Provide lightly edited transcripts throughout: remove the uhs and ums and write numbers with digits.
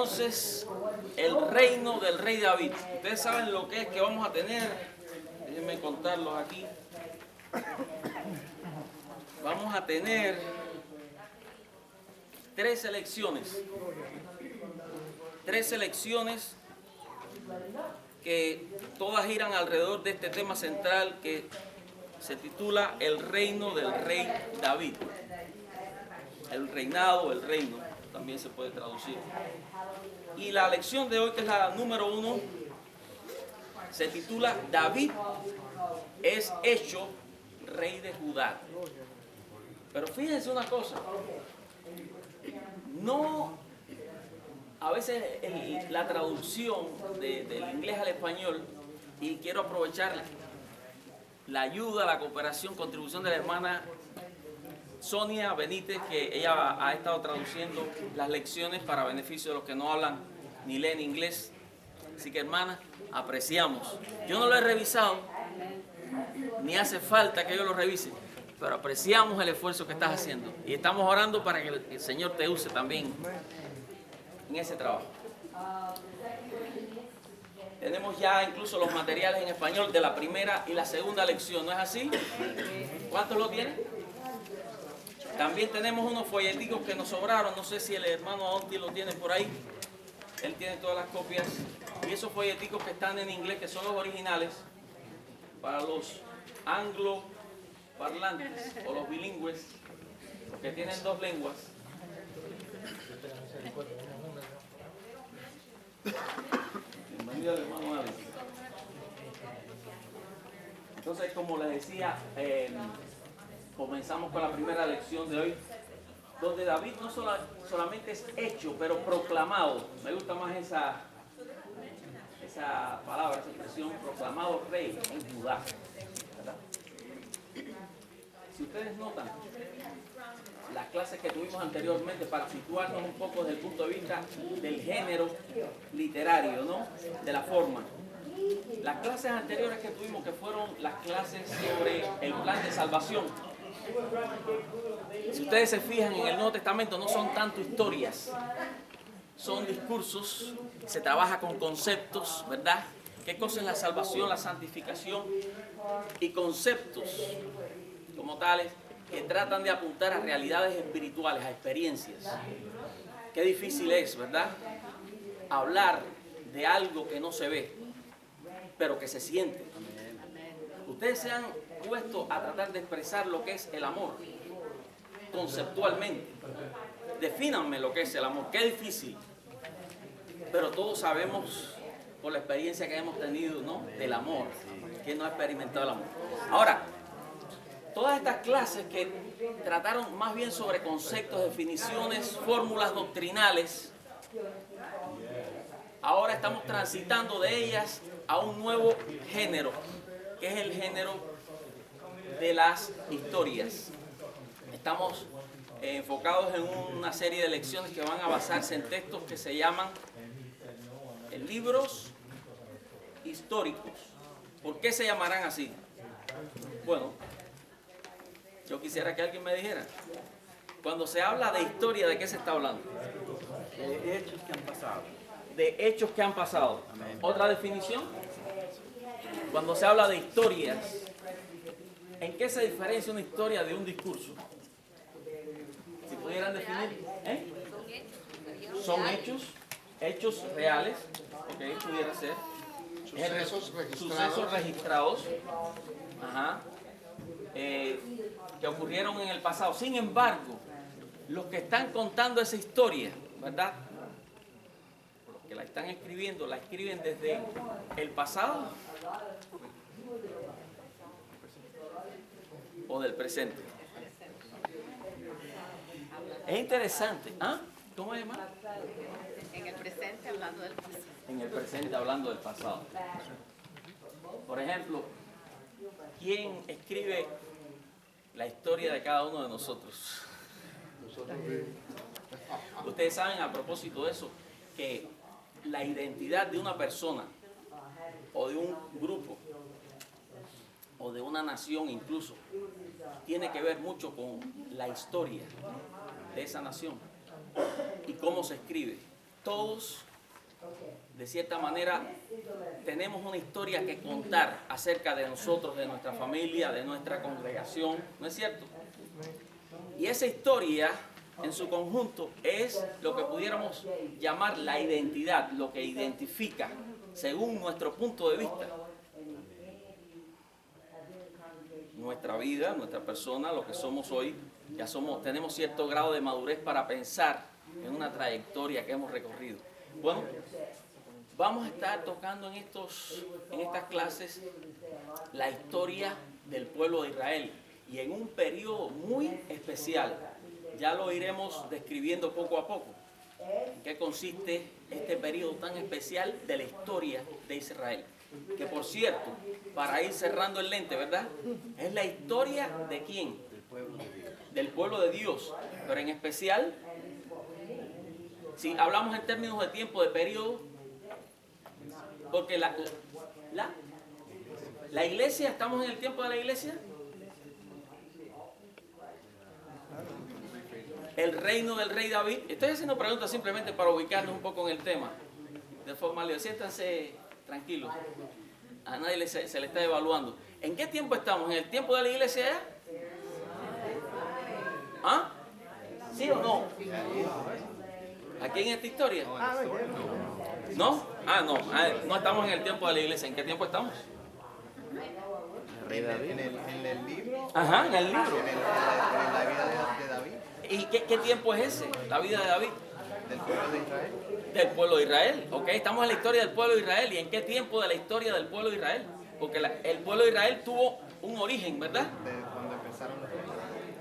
entonces el reino del rey David. Ustedes saben lo que es que vamos a tener. Déjenme contarlos aquí. Vamos a tener 3 elecciones. 3 elecciones que todas giran alrededor de este tema central que se titula El reino del rey David. El reinado, el reino, también se puede traducir. Y la lección de hoy, que es la número 1, se titula David es hecho rey de Judá. Pero fíjense una cosa, no, a veces la traducción del inglés al español, y quiero aprovechar la ayuda, la cooperación, contribución de la hermana Sonia Benítez, que ella ha estado traduciendo las lecciones para beneficio de los que no hablan ni leen inglés. Así que, hermana, apreciamos. Yo no lo he revisado, ni hace falta que yo lo revise, pero apreciamos el esfuerzo que estás haciendo. Y estamos orando para que el Señor te use también en ese trabajo. Tenemos ya incluso los materiales en español de la primera y la segunda lección, ¿no es así? ¿Cuántos lo tienen? También tenemos unos folleticos que nos sobraron, no sé si el hermano Onti lo tiene por ahí. Él tiene todas las copias. Y esos folleticos que están en inglés, que son los originales, para los angloparlantes o los bilingües, que tienen 2 lenguas. Bienvenido al hermano Alex. Entonces, como les decía, comenzamos con la primera lección de hoy, donde David no solamente es hecho, pero proclamado. Me gusta más esa palabra, esa expresión, proclamado rey en Judá, ¿verdad? Si ustedes notan las clases que tuvimos anteriormente, para situarnos un poco desde el punto de vista del género literario, ¿no? De la forma. Las clases anteriores que tuvimos, que fueron las clases sobre el plan de salvación. Si ustedes se fijan en el Nuevo Testamento, no son tanto historias, son discursos, se trabaja con conceptos, ¿verdad? ¿Qué cosa es la salvación, la santificación? Y conceptos como tales que tratan de apuntar a realidades espirituales, a experiencias. Qué difícil es, ¿verdad? Hablar de algo que no se ve, pero que se siente. Ustedes se han puesto a tratar de expresar lo que es el amor conceptualmente. Defínanme lo que es el amor. Qué difícil. Pero todos sabemos por la experiencia que hemos tenido, ¿no? Del amor. ¿Quién no ha experimentado el amor? Ahora, todas estas clases que trataron más bien sobre conceptos, definiciones, fórmulas doctrinales, ahora estamos transitando de ellas a un nuevo género, que es el género de las historias. Estamos enfocados en una serie de lecciones que van a basarse en textos que se llaman libros históricos. ¿Por qué se llamarán así? Bueno, yo quisiera que alguien me dijera. Cuando se habla de historia, ¿de qué se está hablando? De hechos que han pasado. De hechos que han pasado. Amén. ¿Otra definición? Cuando se habla de historias, ¿en qué se diferencia una historia de un discurso? Si pudieran definir, ¿eh? Son hechos reales, ok, pudiera ser. Sucesos registrados, ajá, que ocurrieron en el pasado. Sin embargo, los que están contando esa historia, ¿verdad? Los que la están escribiendo, la escriben desde el pasado o del presente. Es interesante. ¿Ah? ¿Cómo se llama? En el presente hablando del pasado. En el presente hablando del pasado. Por ejemplo, ¿quién escribe la historia de cada uno de nosotros? Ustedes saben, a propósito de eso, que la identidad de una persona o de un grupo o de una nación incluso tiene que ver mucho con la historia de esa nación y cómo se escribe. todos, de cierta manera, tenemos una historia que contar acerca de nosotros, de nuestra familia, de nuestra congregación, ¿no es cierto? Y esa historia, en su conjunto, es lo que pudiéramos llamar la identidad, lo que identifica, según nuestro punto de vista, nuestra vida, nuestra persona, lo que somos hoy. Ya tenemos cierto grado de madurez para pensar en una trayectoria que hemos recorrido. Bueno, vamos a estar tocando en estas clases la historia del pueblo de Israel y en un periodo muy especial. Ya lo iremos describiendo poco a poco. ¿En qué consiste este periodo tan especial de la historia de Israel? Que por cierto, para ir cerrando el lente, ¿verdad? Es la historia de ¿quién? Del pueblo de Dios. Pero en especial, si hablamos en términos de tiempo, de periodo, porque la iglesia, ¿estamos en el tiempo de la iglesia? El reino del rey David. Estoy haciendo preguntas simplemente para ubicarnos un poco en el tema. De forma libre. Siéntanse tranquilos. A nadie se le está evaluando. ¿En qué tiempo estamos? ¿En el tiempo de la iglesia ya? ¿Ah? ¿Sí o no? ¿Aquí en esta historia? ¿No? No. No estamos en el tiempo de la iglesia. ¿En qué tiempo estamos? En el libro. Ajá, en el libro. En la vida de David. ¿Y qué tiempo es ese? La vida de David. Del pueblo de Israel. Del pueblo de Israel. Ok, estamos en la historia del pueblo de Israel. ¿Y en qué tiempo de la historia del pueblo de Israel? Porque el pueblo de Israel tuvo un origen, ¿verdad? De cuando empezaron los reyes.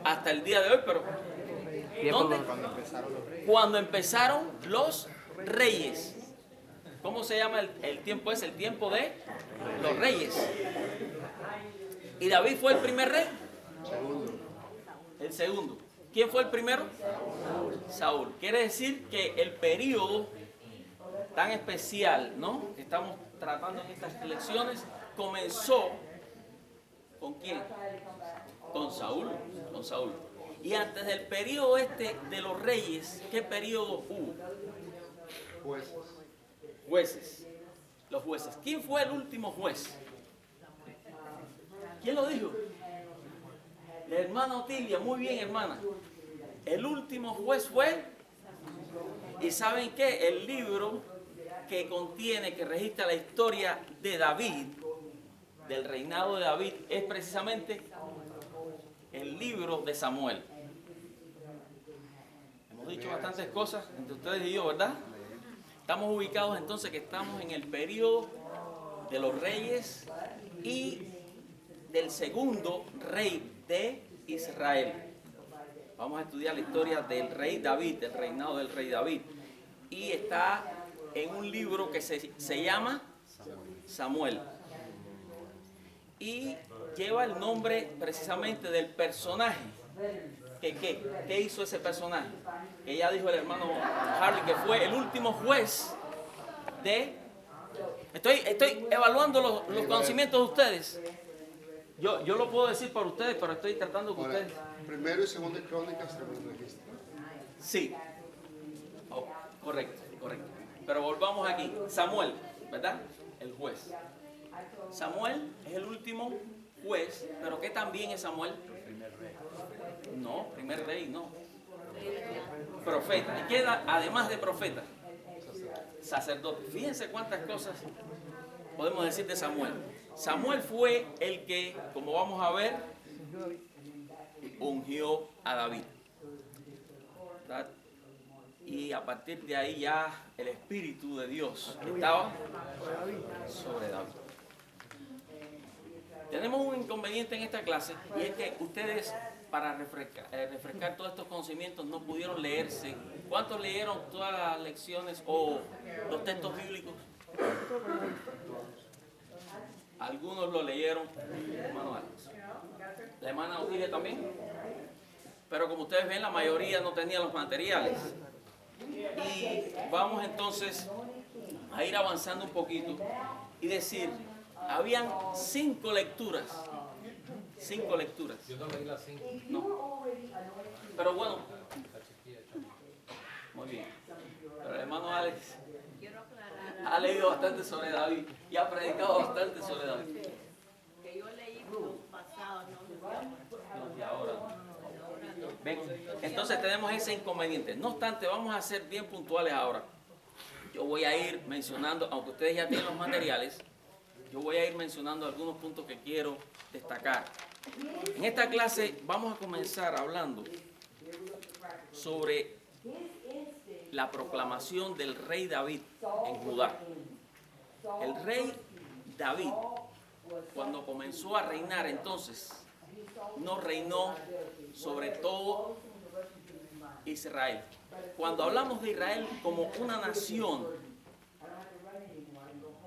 Hasta el día de hoy, pero ¿dónde? Cuando empezaron los reyes. Cuando empezaron los reyes. ¿Cómo se llama el tiempo? Es el tiempo de los reyes. ¿Y David fue el primer rey? El segundo. ¿Quién fue el primero? Saúl. Quiere decir que el periodo tan especial, ¿no?, que estamos tratando en estas lecciones, comenzó ¿con quién? Con Saúl. Con Saúl. Y antes del periodo de los reyes, ¿qué periodo hubo? Jueces. Los jueces. ¿Quién fue el último juez? ¿Quién lo dijo? La hermana Otilia. Muy bien, hermana. El último juez fue. ¿Y saben qué? El libro que contiene, que registra la historia de David, del reinado de David, es precisamente el libro de Samuel. Hemos dicho bastantes cosas entre ustedes y yo, ¿verdad? Estamos ubicados entonces que estamos en el periodo de los reyes y del segundo rey de Israel. Vamos a estudiar la historia del rey David, del reinado del rey David. Y está en un libro que se llama Samuel. Y lleva el nombre precisamente del personaje. ¿Qué hizo ese personaje? Que ya dijo el hermano Harley, que fue el último juez de... Estoy evaluando los conocimientos de ustedes. Yo lo puedo decir por ustedes, pero estoy tratando con ustedes. Primero y segundo de Crónicas tenemos registro. Sí. Oh, correcto. Pero volvamos aquí. Samuel, ¿verdad? El juez. Samuel es el último juez, pero ¿qué también es Samuel? No, primer rey, no. Profeta. ¿Y qué da además de profeta? Sacerdote. Fíjense cuántas cosas podemos decir de Samuel. Samuel fue el que, como vamos a ver, ungió a David, ¿verdad? Y a partir de ahí ya el Espíritu de Dios estaba sobre David. Tenemos un inconveniente en esta clase, y es que ustedes, para refrescar todos estos conocimientos, no pudieron leerse. ¿Cuántos leyeron todas las lecciones o los textos bíblicos? Algunos lo leyeron, hermano Alex. La hermana Otilia también. Pero como ustedes ven, la mayoría no tenía los materiales. Y vamos entonces a ir avanzando un poquito y decir, habían 5 lecturas. 5 lecturas. Yo no leí las 5. No. Pero bueno. Muy bien. Pero el hermano Alex bastante sobre David y ha predicado bastante sobre David. Que yo leí los pasados, no No, y ahora no. Ven, entonces tenemos ese inconveniente. No obstante, vamos a ser bien puntuales ahora. Yo voy a ir mencionando, aunque ustedes ya tienen los materiales, yo voy a ir mencionando algunos puntos que quiero destacar. En esta clase vamos a comenzar hablando sobre la proclamación del rey David en Judá. El rey David, cuando comenzó a reinar entonces, no reinó sobre todo Israel. Cuando hablamos de Israel como una nación,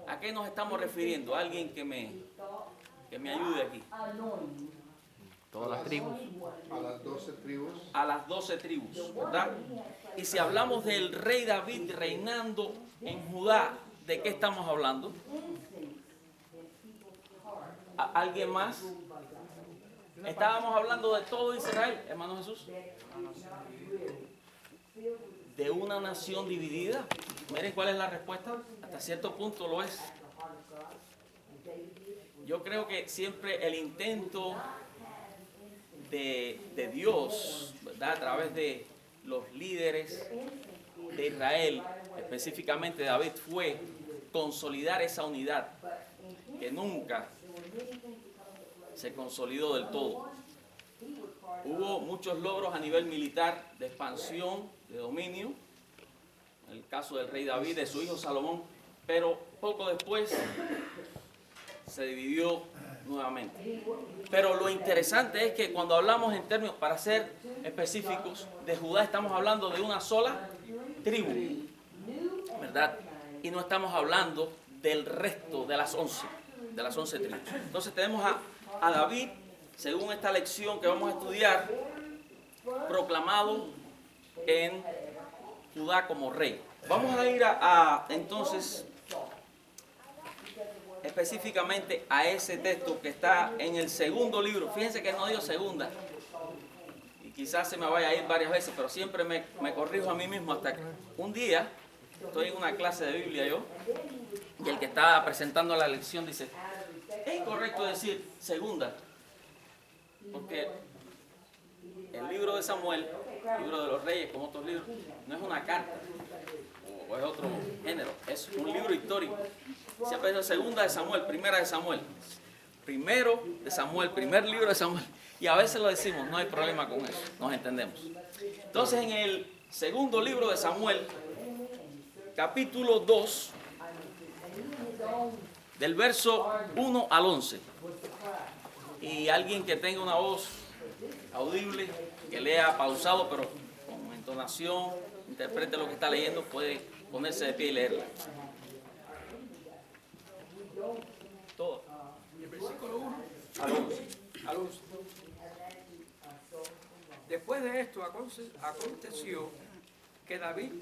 ¿a qué nos estamos refiriendo? Alguien que me ayude aquí. Todas las tribus. A las 12 tribus. A las 12 tribus, ¿verdad? Y si hablamos del rey David reinando en Judá, ¿de qué estamos hablando? ¿Alguien más? Estábamos hablando de todo Israel, hermano Jesús. De una nación dividida. Miren cuál es la respuesta. Hasta cierto punto lo es. Yo creo que siempre el intento de Dios, ¿verdad? A través de los líderes de Israel, específicamente David, fue consolidar esa unidad que nunca se consolidó del todo. Hubo muchos logros a nivel militar de expansión, de dominio, en el caso del rey David, de su hijo Salomón, pero poco después se dividió nuevamente. Pero lo interesante es que cuando hablamos en términos, para ser específicos, de Judá, estamos hablando de una sola tribu, ¿verdad? Y no estamos hablando del resto de las 11 tribus. Entonces tenemos a David, según esta lección que vamos a estudiar, proclamado en Judá como rey. Vamos a ir entonces específicamente a ese texto que está en el segundo libro. Fíjense que no digo segunda, y quizás se me vaya a ir varias veces, pero siempre me corrijo a mí mismo hasta que un día estoy en una clase de Biblia yo, y el que estaba presentando la lección dice: es incorrecto decir segunda, porque el libro de Samuel, el libro de los reyes, como otros libros, no es una carta o es otro género, es un libro histórico. Siempre es segunda de Samuel, primera de Samuel, primero de Samuel, primer libro de Samuel, y a veces lo decimos, no hay problema con eso, nos entendemos. Entonces en el segundo libro de Samuel, capítulo 2, del verso 1 al 11, y alguien que tenga una voz audible, que lea pausado pero con entonación, interprete lo que está leyendo, puede ponerse de pie y leerla. Todo. Y el versículo 1 Al 11. al 11. Después de esto aconteció que David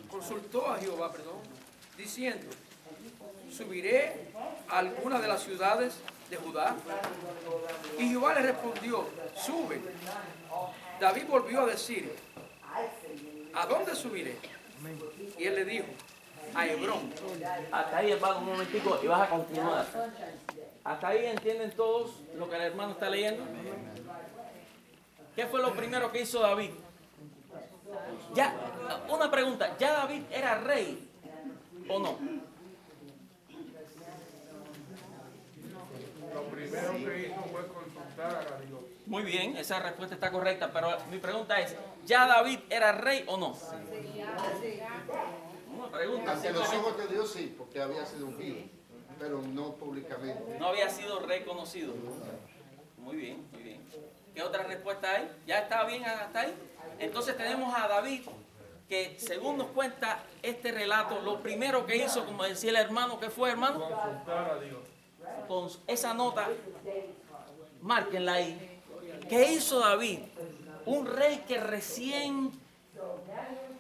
consultó a Jehová, diciendo: ¿subiré a alguna de las ciudades de Judá? Y Jehová le respondió: sube. David volvió a decir: ¿a dónde subiré? Y él le dijo: a Hebrón. Hasta ahí, hermano, un momentico y vas a continuar. Hasta ahí entienden todos lo que el hermano está leyendo. ¿Qué fue lo primero que hizo David? Ya, una pregunta, ¿ya David era rey o no? Lo primero que hizo fue consultar a Dios. Muy bien, esa respuesta está correcta, pero mi pregunta es, ¿ya David era rey o no? Una pregunta. Ante los ojos de Dios sí, porque había sido ungido, pero no públicamente. No había sido reconocido. Muy bien, muy bien. ¿Qué otra respuesta hay? ¿Ya está bien hasta ahí? Entonces tenemos a David, que según nos cuenta este relato, lo primero que hizo, como decía el hermano, ¿qué fue, hermano? Consultar a Dios. Con esa nota, márquenla ahí. ¿Qué hizo David? Un rey que recién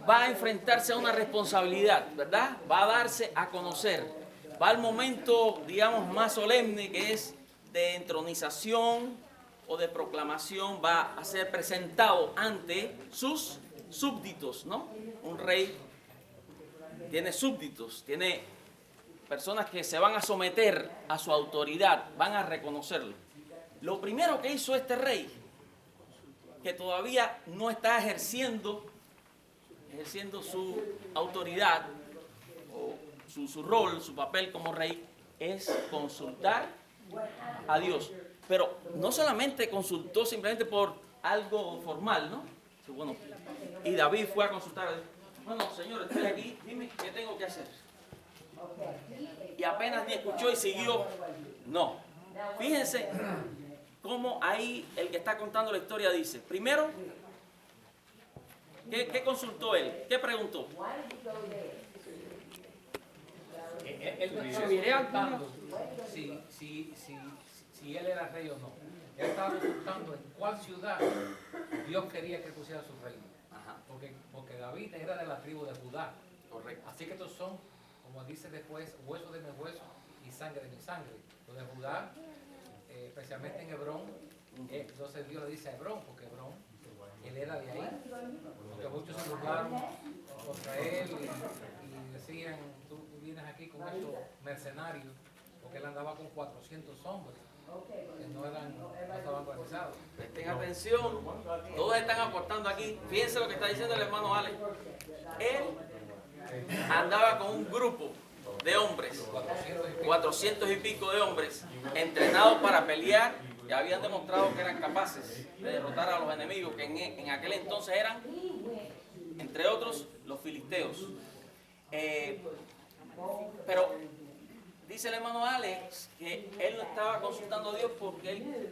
va a enfrentarse a una responsabilidad, ¿verdad? Va a darse a conocer. Va al momento, digamos, más solemne, que es de entronización o de proclamación. Va a ser presentado ante sus súbditos, ¿no? Un rey tiene súbditos, tiene personas que se van a someter a su autoridad, van a reconocerlo. Lo primero que hizo este rey, que todavía no está ejerciendo su autoridad, o su rol, su papel como rey, es consultar a Dios. Pero no solamente consultó simplemente por algo formal, ¿no? Bueno, y David fue a consultar a Dios. Bueno, Señor, estoy aquí, dime qué tengo que hacer. Y apenas ni escuchó y siguió. No. Fíjense cómo ahí el que está contando la historia dice. Primero, ¿qué consultó él? ¿Qué preguntó? Él Subiré al mundo. si él era rey o no. Él estaba preguntando en cuál ciudad Dios quería que pusiera su reino. Ajá, Porque David era de la tribu de Judá. correcto. Así que estos son, como dice después, huesos de mi hueso y sangre de mi sangre. Los de Judá, especialmente en Hebrón, entonces Dios le dice a Hebrón, porque Hebrón, él era de ahí. Porque muchos se burlaron contra él y decían, tú vienes aquí con estos mercenarios, porque él andaba con 400 hombres que no estaban organizados. Presten atención, todos están aportando aquí. Fíjense lo que está diciendo el hermano Alex. Él andaba con un grupo de hombres, 400 y pico de hombres, entrenados para pelear, que habían demostrado que eran capaces de derrotar a los enemigos, que en aquel entonces eran, entre otros, los filisteos. Pero dice el hermano Alex que él no estaba consultando a Dios porque él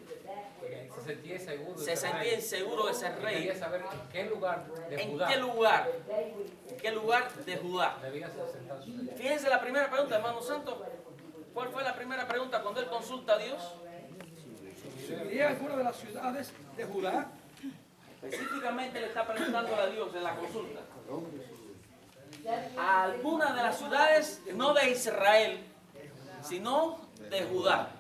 Se sentía inseguro. se sentía inseguro de ser rey. Quería saber en qué lugar de ¿En Judá qué lugar de Judá? debía sentar su rey. Fíjense la primera pregunta, hermano santo. ¿Cuál fue la primera pregunta cuando él consulta a Dios? Subiré a alguna de las ciudades de Judá. Específicamente le está preguntando a Dios en la consulta. A alguna de las ciudades, no de Israel, sino de Judá.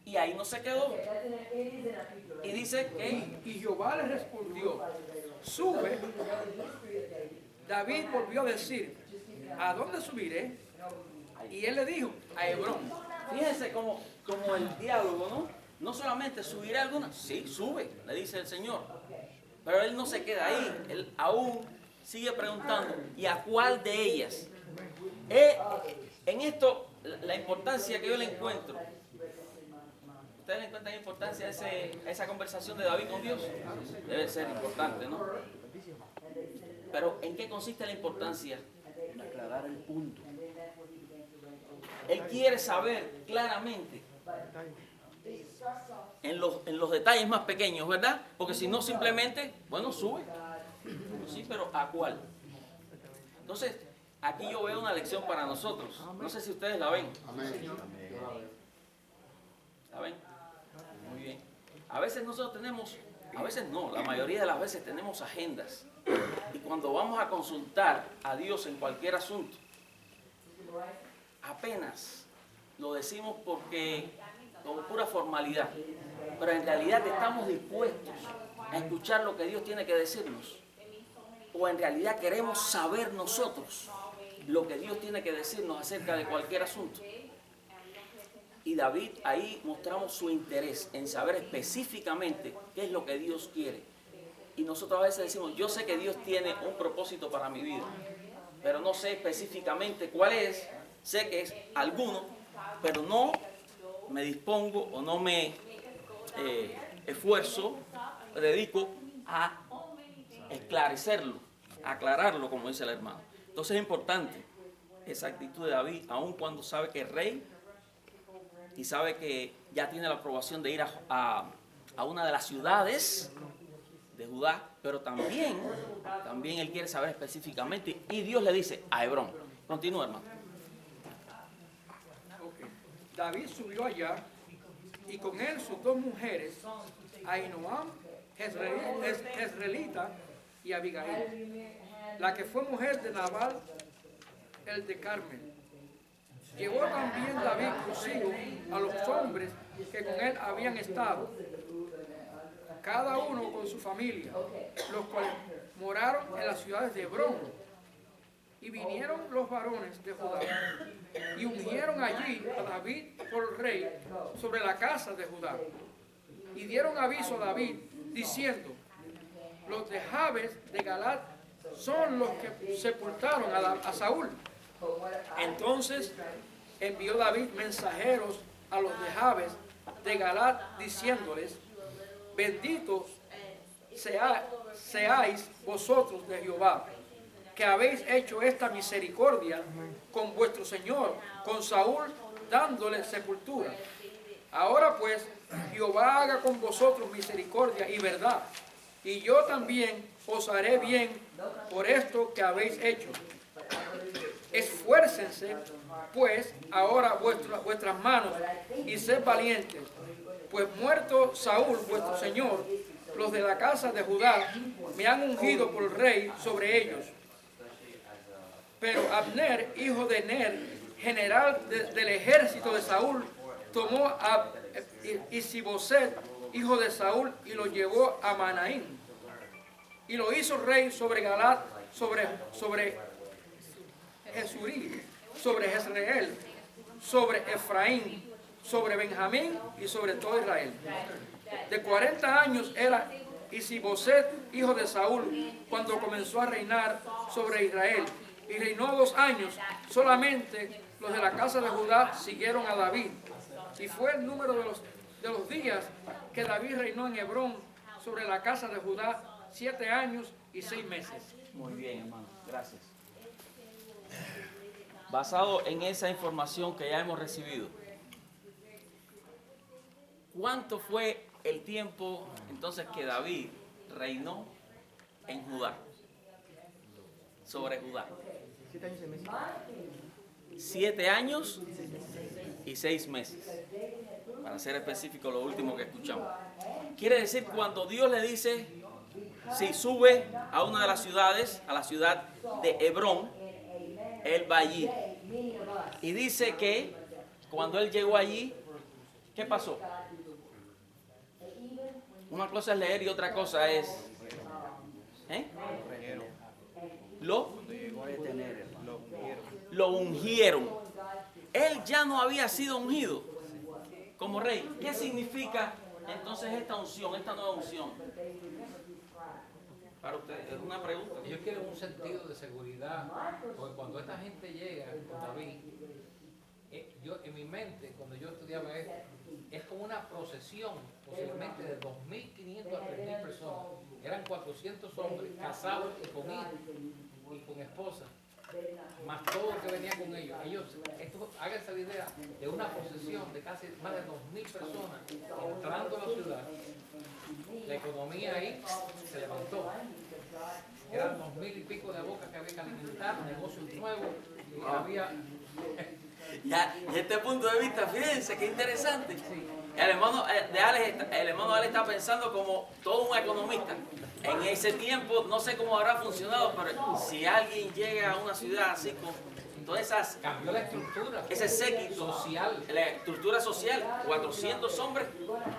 Y ahí no se quedó. Y dice que Y Jehová le respondió, sube. David volvió a decir, ¿a dónde subiré? Y él le dijo, a Hebrón. fíjense como el diálogo, ¿no? No solamente subiré alguna, sí, sube, le dice el Señor. Pero él no se queda ahí, él aún sigue preguntando, ¿y a cuál de ellas? En esto, la importancia que yo le encuentro, ¿ustedes le encuentran importancia a esa conversación de David con Dios? Debe ser importante, ¿no? Pero ¿en qué consiste la importancia? En aclarar el punto. Él quiere saber claramente en los detalles más pequeños, ¿verdad? Porque si no, simplemente, bueno, sube. Sí, pero ¿a cuál? Entonces, aquí yo veo una lección para nosotros. No sé si ustedes la ven. Amén. ¿La ven? Muy bien. A veces nosotros tenemos, a veces no, la mayoría de las veces tenemos agendas. Y cuando vamos a consultar a Dios en cualquier asunto, apenas lo decimos porque como pura formalidad, pero en realidad estamos dispuestos a escuchar lo que Dios tiene que decirnos, o en realidad queremos saber nosotros lo que Dios tiene que decirnos acerca de cualquier asunto. Y David, ahí mostramos su interés en saber específicamente qué es lo que Dios quiere. Y nosotros a veces decimos, yo sé que Dios tiene un propósito para mi vida, pero no sé específicamente cuál es, sé que es alguno, pero no me dispongo o no me esfuerzo, me dedico a esclarecerlo, a aclararlo, como dice el hermano. Entonces es importante esa actitud de David, aun cuando sabe que es rey y sabe que ya tiene la aprobación de ir a una de las ciudades de Judá, pero también él quiere saber específicamente, y Dios le dice a Hebrón. Continúa, hermano. David subió allá y con él sus dos mujeres, Ahinoam, Jezreelita, y Abigail, la que fue mujer de Nabal, el de Carmel. Llevó también David consigo a los hombres que con él habían estado, cada uno con su familia, los cuales moraron en las ciudades de Hebrón y vinieron los varones de Judá y ungieron allí a David por rey sobre la casa de Judá. Y dieron aviso a David diciendo: los de Jabes de Galaad son los que sepultaron a Saúl. Entonces envió David mensajeros a los de Jabes de Galaad diciéndoles: benditos seáis vosotros de Jehová, que habéis hecho esta misericordia con vuestro señor, con Saúl, dándole sepultura. Ahora pues, Jehová haga con vosotros misericordia y verdad, y yo también os haré bien por esto que habéis hecho. Esfuércense, pues, ahora vuestras manos, y sed valientes, pues muerto Saúl, vuestro señor, los de la casa de Judá me han ungido por rey sobre ellos. Pero Abner, hijo de Ner, general del ejército de Saúl, tomó a Isiboset, hijo de Saúl, y lo llevó a Manaín. Y lo hizo rey sobre Galaad, sobre Jesurí, sobre Jezreel, sobre Efraín, sobre Benjamín y sobre todo Israel. De 40 años era Isiboset, hijo de Saúl, cuando comenzó a reinar sobre Israel. Y reinó 2 años. Solamente los de la casa de Judá siguieron a David. Y fue el número de los días que David reinó en Hebrón sobre la casa de Judá 7 años y 6 meses. Muy bien, hermano. Gracias. Basado en esa información que ya hemos recibido, ¿cuánto fue el tiempo entonces que David reinó en Judá? Sobre Judá. 7 años y 6 meses. Para ser específico, lo último que escuchamos. Quiere decir, cuando Dios le dice, si sube a una de las ciudades, a la ciudad de Hebrón, él va allí. Y dice que cuando él llegó allí, ¿qué pasó? Una cosa es leer y otra cosa es... Lo ungieron. Él ya no había sido ungido como rey. ¿Qué significa entonces esta unción, esta nueva unción? Para ustedes, es una pregunta. Yo quiero un sentido de seguridad, porque cuando esta gente llega con David, yo en mi mente, cuando yo estudiaba esto, es como una procesión, posiblemente de 2.500 a 3.000 personas. Eran 400 hombres casados y con hijos y con esposas, más todo lo que venía con ellos. Háganse la idea de una procesión de casi más de 2.000 personas entrando a la ciudad. La economía ahí se levantó. Eran 2.000 y pico de bocas que había que alimentar, negocios nuevos, y había... Ya, y este punto de vista, fíjense qué interesante. El hermano Ale está pensando como todo un economista. En ese tiempo, no sé cómo habrá funcionado, pero si alguien llega a una ciudad así con todas esas... Cambió la estructura. Ese séquito social. La estructura social, 400 hombres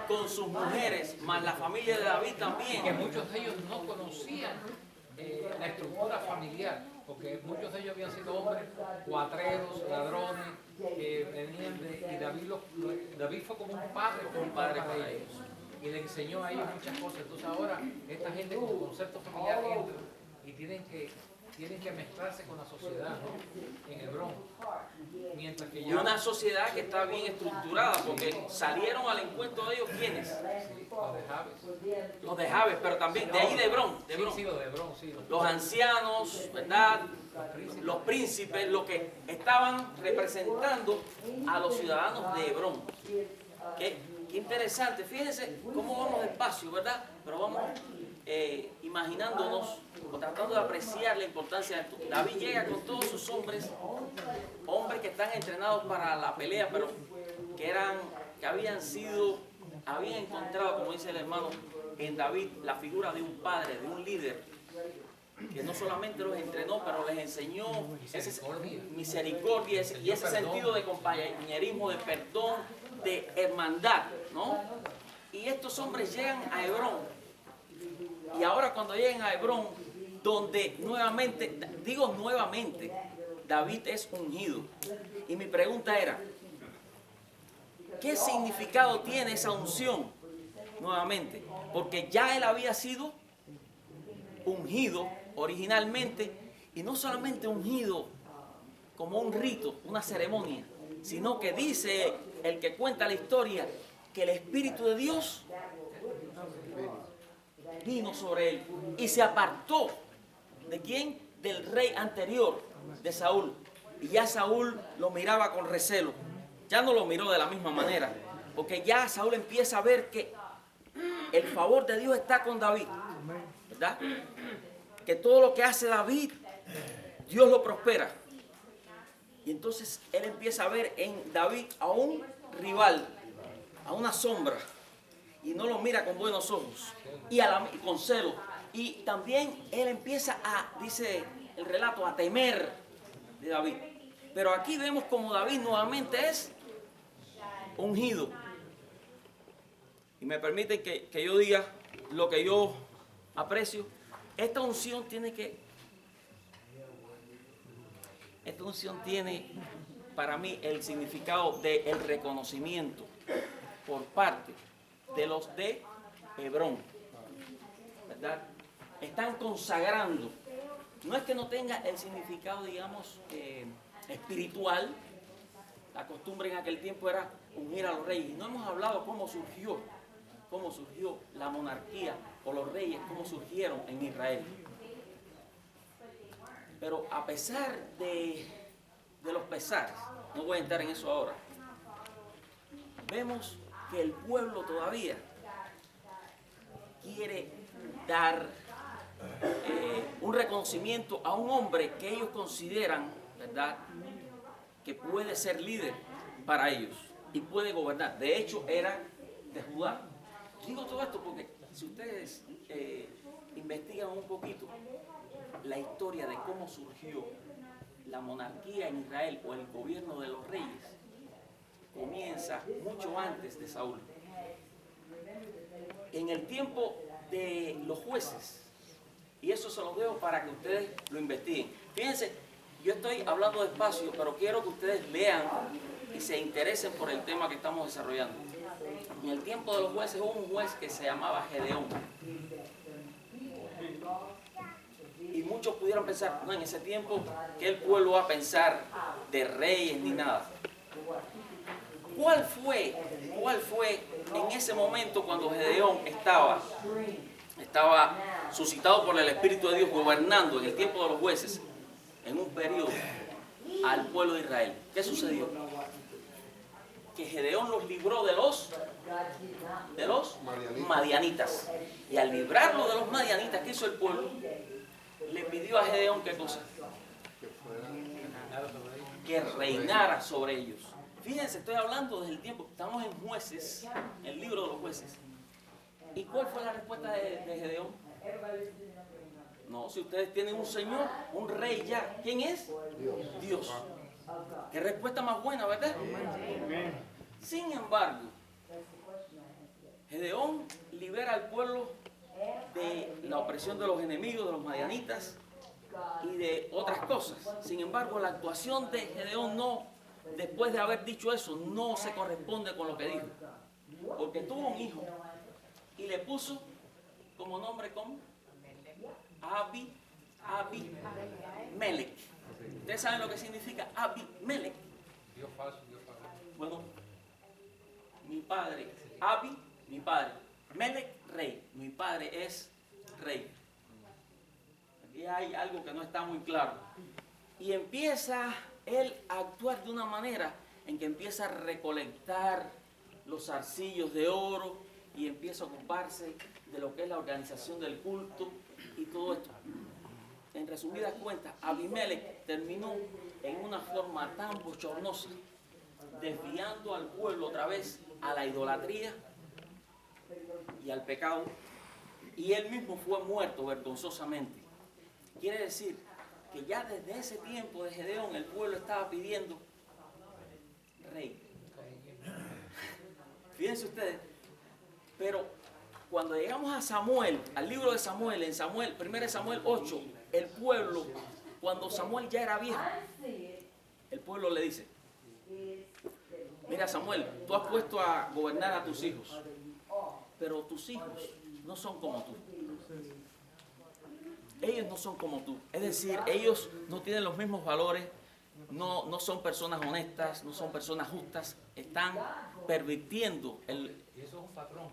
con sus mujeres, más la familia de David también. Que muchos de ellos no conocían la estructura familiar, porque muchos de ellos habían sido hombres cuatreros, ladrones, venían de... Y David fue como un padre para ellos. Y le enseñó a ellos muchas cosas. Entonces ahora esta gente con concepto familiar entra y tienen que mezclarse con la sociedad, ¿no? En Hebrón. Mientras que Y una sociedad que está bien estructurada, porque salieron al encuentro de ellos, ¿quiénes? los de Jabes. Los de Jabes, pero también de ahí de Hebrón. Sí, los de Hebrón, sí. Los ancianos, ¿verdad? Los príncipes, los que estaban representando a los ciudadanos de Hebrón. Qué interesante, fíjense cómo vamos despacio, ¿verdad? Pero vamos imaginándonos o tratando de apreciar la importancia de esto. David llega con todos sus hombres que están entrenados para la pelea, pero que habían encontrado, como dice el hermano, en David la figura de un padre, de un líder, que no solamente los entrenó, pero les enseñó misericordia y ese sentido de compañerismo, de perdón, de hermandad, ¿no? Y estos hombres llegan a Hebrón. Y ahora cuando lleguen a Hebrón, donde nuevamente, digo nuevamente, David es ungido. Y mi pregunta era, ¿qué significado tiene esa unción? Nuevamente, porque ya él había sido ungido originalmente, y no solamente ungido como un rito, una ceremonia, sino que dice el que cuenta la historia que el Espíritu de Dios vino sobre él y se apartó. ¿De quién? Del rey anterior, de Saúl. Y ya Saúl lo miraba con recelo. Ya no lo miró de la misma manera, porque ya Saúl empieza a ver que el favor de Dios está con David, ¿verdad? Que todo lo que hace David, Dios lo prospera. Y entonces él empieza a ver en David a un rival, a una sombra, y no lo mira con buenos ojos, y con celo. Y también él empieza a, dice el relato, a temer de David. Pero aquí vemos como David nuevamente es ungido. Y me permiten que yo diga lo que yo aprecio. Esta unción tiene para mí el significado del reconocimiento por parte de los de Hebrón, ¿verdad? Están consagrando. No es que no tenga el significado, digamos, espiritual. La costumbre en aquel tiempo era ungir a los reyes. No hemos hablado cómo surgió la monarquía o los reyes, cómo surgieron en Israel. Pero a pesar de los pesares, no voy a entrar en eso ahora, vemos que el pueblo todavía quiere dar un reconocimiento a un hombre que ellos consideran, ¿verdad?, que puede ser líder para ellos y puede gobernar. De hecho, era de Judá. Digo todo esto porque si ustedes investigan un poquito la historia de cómo surgió la monarquía en Israel o el gobierno de los reyes, comienza mucho antes de Saúl. En el tiempo de los jueces, y eso se los dejo para que ustedes lo investiguen. Fíjense, yo estoy hablando despacio, pero quiero que ustedes lean y se interesen por el tema que estamos desarrollando. En el tiempo de los jueces hubo un juez que se llamaba Gedeón. Y muchos pudieron pensar, no, en ese tiempo, ¿qué el pueblo va a pensar de reyes ni nada? ¿Cuál fue en ese momento cuando Gedeón estaba suscitado por el Espíritu de Dios gobernando en el tiempo de los jueces, en un periodo, al pueblo de Israel? ¿Qué sucedió? Que Gedeón los libró de los madianitas. Y al librarlo de los madianitas, ¿qué hizo el pueblo? Le pidió a Gedeón, ¿qué cosa? Que reinara sobre ellos. Fíjense, estoy hablando desde el tiempo, estamos en Jueces, el libro de los jueces. ¿Y cuál fue la respuesta de Gedeón? No, si ustedes tienen un señor, un rey ya, ¿quién es? Dios. Qué respuesta más buena, ¿verdad? Sin embargo, Gedeón libera al pueblo de la opresión de los enemigos, de los madianitas y de otras cosas. Sin embargo, la actuación de Gedeón no, después de haber dicho eso, no se corresponde con lo que dijo. Porque tuvo un hijo y le puso como nombre ¿cómo? Abimelech. ¿Ustedes saben lo que significa Abimelech? Dios falso, Dios falso. Bueno, mi padre, mi padre, Melech, rey, mi padre es rey. Aquí hay algo que no está muy claro. Y empieza él a actuar de una manera en que empieza a recolectar los arcillos de oro y empieza a ocuparse de lo que es la organización del culto y todo esto. En resumidas cuentas, Abimelech terminó en una forma tan bochornosa, desviando al pueblo otra vez a la idolatría y al pecado, y él mismo fue muerto vergonzosamente. Quiere decir que ya desde ese tiempo de Gedeón el pueblo estaba pidiendo rey. Fíjense ustedes, pero cuando llegamos a Samuel, al libro de Samuel, en Samuel, 1 Samuel 8, el pueblo, cuando Samuel ya era viejo, el pueblo le dice, mira Samuel, tú has puesto a gobernar a tus hijos, pero tus hijos no son como tú. Ellos no son como tú. Es decir, ellos no tienen los mismos valores, no son personas honestas, no son personas justas, están pervirtiendo el... Y eso es un patrón.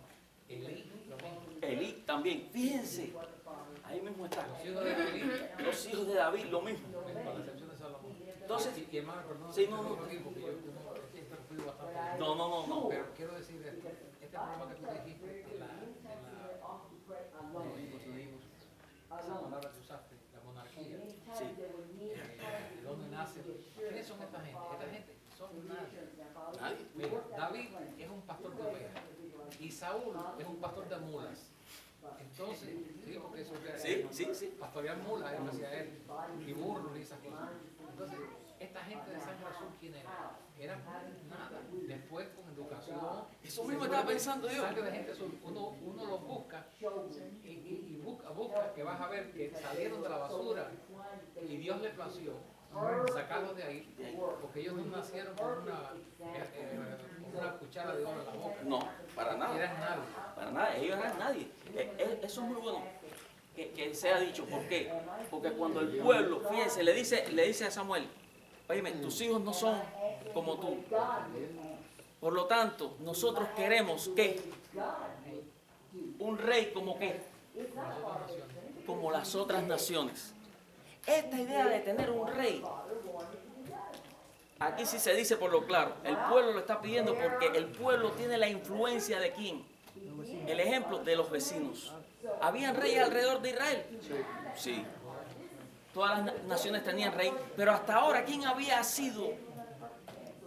Elí, lo mismo. Elí también, fíjense, ahí mismo está. Los hijos de Elí, Los hijos de David, lo mismo. con la excepción de Salomón. Entonces, Y hermano, perdón, sí, no, no. porque yo he fui bastante. No. Pero quiero decir esto, este problema que tú dijiste, de esa palabra que usaste, la monarquía, Sí. de dónde nace. ¿Quiénes son esta gente? Esta gente son nadie. Nadie. Mira, David es un pastor de ovejas y Saúl es un pastor de mulas. Entonces, sí, porque eso Sí. pastorear mulas, es lo que hacía él, y burros y esas cosas. Entonces, esta gente de sangre azul, ¿quién era? Era nada. Después, con educación, Eso mismo estaba pensando yo. sangre de gente azul, uno los busca y busca que vas a ver que salieron de la basura y Dios les plació sacarlos de ahí, porque ellos no nacieron con una cuchara de oro en la boca. No, para nada. Eran nadie. Para nada, ellos eran nadie. Eso es muy bueno que sea dicho. ¿Por qué? Porque cuando el pueblo, fíjense, le dice a Samuel, óyeme, tus hijos no son como tú. Por lo tanto, nosotros queremos que un rey como qué, como las otras naciones. Esta idea de tener un rey, aquí sí se dice por lo claro, el pueblo lo está pidiendo porque el pueblo tiene la influencia de quién. El ejemplo de los vecinos. ¿Habían reyes alrededor de Israel? Sí. Todas las naciones tenían rey, pero hasta ahora, ¿quién había sido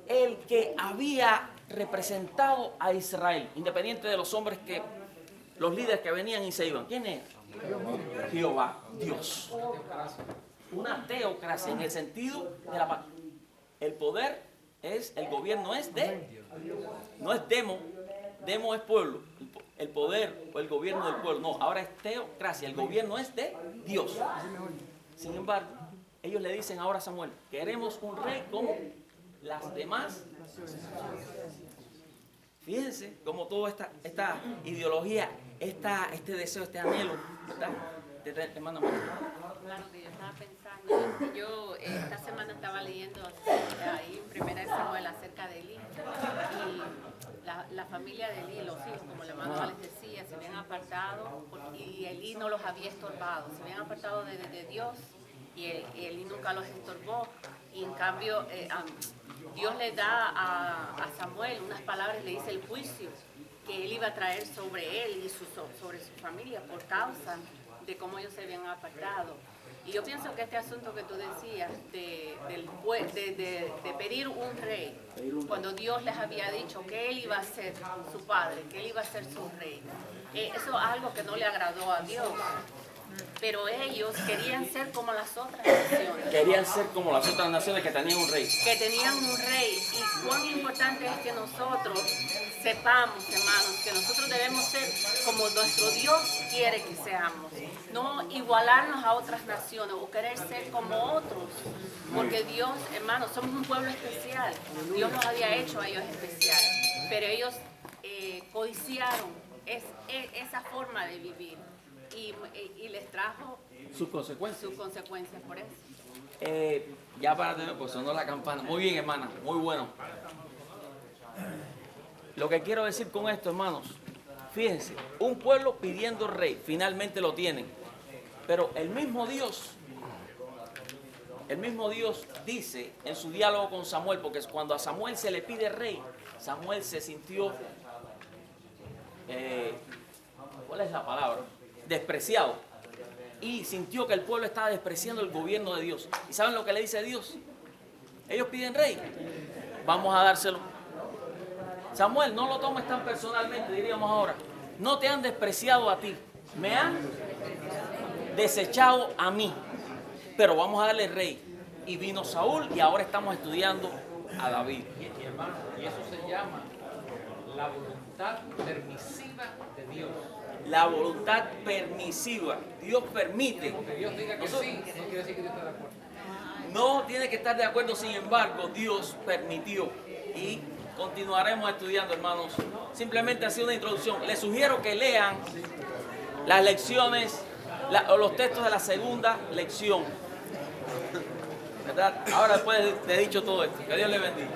el que había representado a Israel? Independiente de los hombres los líderes que venían y se iban. ¿Quién es? Jehová, Dios. Una teocracia en el sentido de la paz. El poder el gobierno es no es demo es pueblo. El poder o el gobierno del pueblo. No, ahora es teocracia. El gobierno es de Dios. Sin embargo, ellos le dicen ahora a Samuel, queremos un rey como las demás. Fíjense cómo toda esta ideología, este deseo, este anhelo, hermano. Claro, que yo estaba pensando, yo esta semana estaba leyendo ahí en Primera de Samuel acerca de Elí, y la familia de Elí, los hijos, como la hermana les decía, se habían apartado, y Elí no los había estorbado, se habían apartado de Dios, y Elí nunca los estorbó, y en cambio Dios le da a Samuel unas palabras, le dice el juicio que él iba a traer sobre él y sobre su familia por causa de cómo ellos se habían apartado. Y yo pienso que este asunto que tú decías de pedir un rey, cuando Dios les había dicho que él iba a ser su padre, que él iba a ser su rey, eso es algo que no le agradó a Dios. Pero ellos querían ser como las otras naciones. Querían ser como las otras naciones que tenían un rey. Que tenían un rey. Y cuán importante es que nosotros sepamos, hermanos, que nosotros debemos ser como nuestro Dios quiere que seamos. No igualarnos a otras naciones o querer ser como otros. Porque Dios, hermanos, somos un pueblo especial. Dios nos había hecho a ellos especial. Pero ellos codiciaron esa forma de vivir. Y les trajo sus consecuencias por eso. Ya para tener, pues sonó la campana. Muy bien, hermana, muy bueno. Lo que quiero decir con esto, hermanos, fíjense, un pueblo pidiendo rey, finalmente lo tienen. Pero el mismo Dios dice en su diálogo con Samuel, porque cuando a Samuel se le pide rey, Samuel se sintió, ¿cuál es la palabra? Despreciado, y sintió que el pueblo estaba despreciando el gobierno de Dios. ¿Y saben lo que le dice Dios? Ellos piden rey, vamos a dárselo. Samuel, no lo tomes tan personalmente, diríamos ahora. No te han despreciado a ti, me han desechado a mí, pero vamos a darle rey. Y vino Saúl y ahora estamos estudiando a David. Y hermano, y eso se llama la voluntad permisiva de Dios. la voluntad permisiva. Dios permite. Que Dios diga que Nosotros- sí, no quiere decir que Dios está de acuerdo. No tiene que estar de acuerdo, sin embargo, Dios permitió. Y continuaremos estudiando, hermanos. Simplemente ha sido una introducción. Les sugiero que lean las lecciones o los textos de la segunda lección. ¿Verdad? Ahora después de dicho todo esto, que Dios les bendiga.